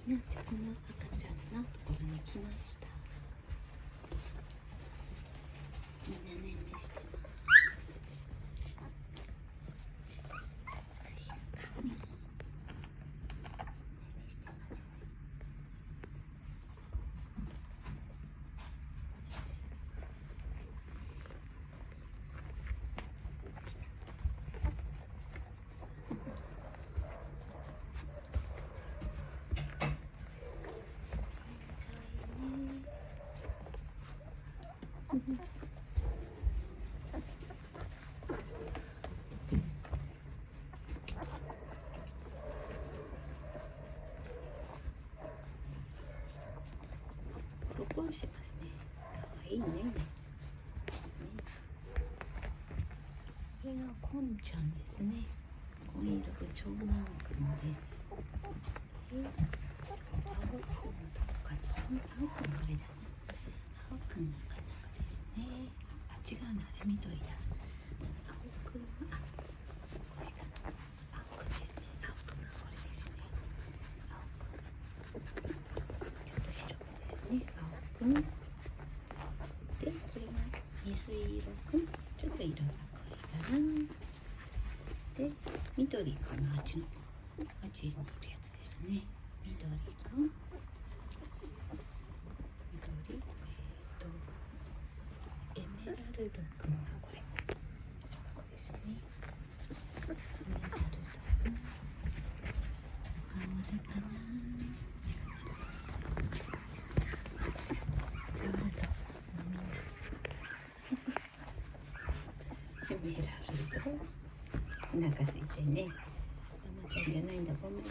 なちゃんの赤ちゃんのところに来ました。みんなねんねしてます。ポロしますね。かわいいね。これがコンちゃんですね。紺色の長男くんです。青くんのどこかな。青くんこれだな。青くんなかなかですね。あ、違うな、あれ緑だ。青くんは、これかな。青くんですね。青くんがこれですね。青くん。ちょっと白くですね。青くん。で、これが水色くん。ちょっと色が濃いかな。で、緑くんのあっちのいるやつですね。緑くん。緑、エメラルドくんがこれ。ここですね。エメラルドくん。青だかな。触るとエメラルド。お腹空いてね。ママちゃんじゃないんだ、ごめんね。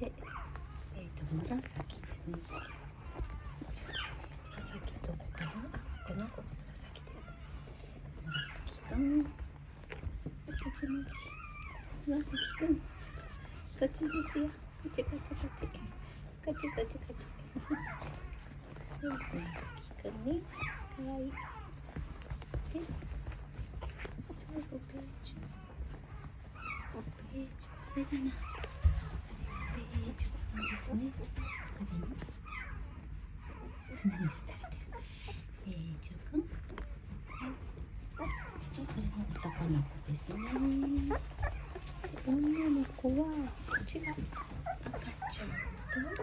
で、紫ですね。紫どこかな。あ、この子紫です。紫くん。紫くん。こっちですよ。こっちこっちこっち。こっちこっちこっち。紫くんね。かわいい。で、最後ページ。ページ、これだな。ページですね。これに鼻水垂れてる。ページくん。これも男の子ですね。女の子はこっちが赤ちゃんと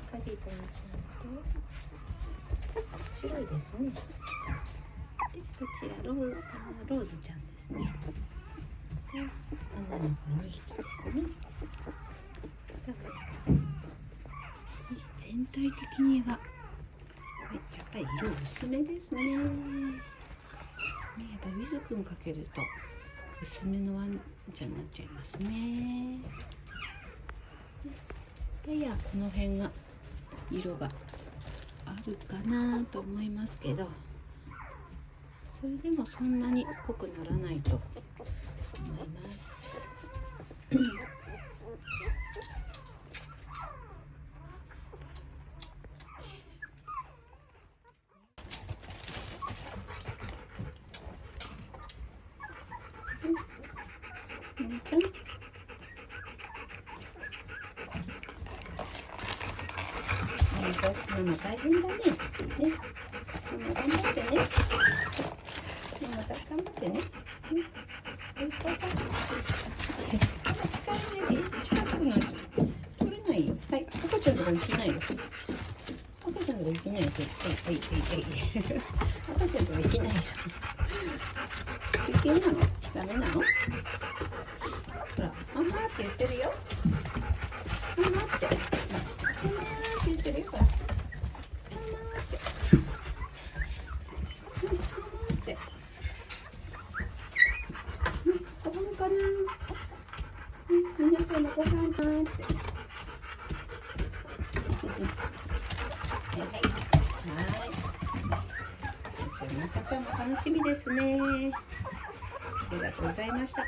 カリボンちゃんと白いですね。で、こちらローズちゃんですね。女の子2匹ですね。全体的にはやっぱり色薄めですね。やっぱウィズくんかけると薄めのワンちゃんになっちゃいますね。ややこの辺が色があるかなと思いますけど、それでもそんなに濃くならないと思います。ちゃん、ママ大変だね。ママ頑張ってね。ママ頑張ってね。お母さん。近くない。取れないよ。はい、赤ちゃんとか行きないよ。赤ちゃんとか行きないよ。赤ちゃんとか行きないよ。危険なの？ダメなの？ほら、ママって言ってるよ。ママって。ママって言ってるよ。ほら。ママって。ママって。ご飯かな。みんなちゃんのご飯かなって。はい。赤ちゃんも楽しみですね。ありがとうございました。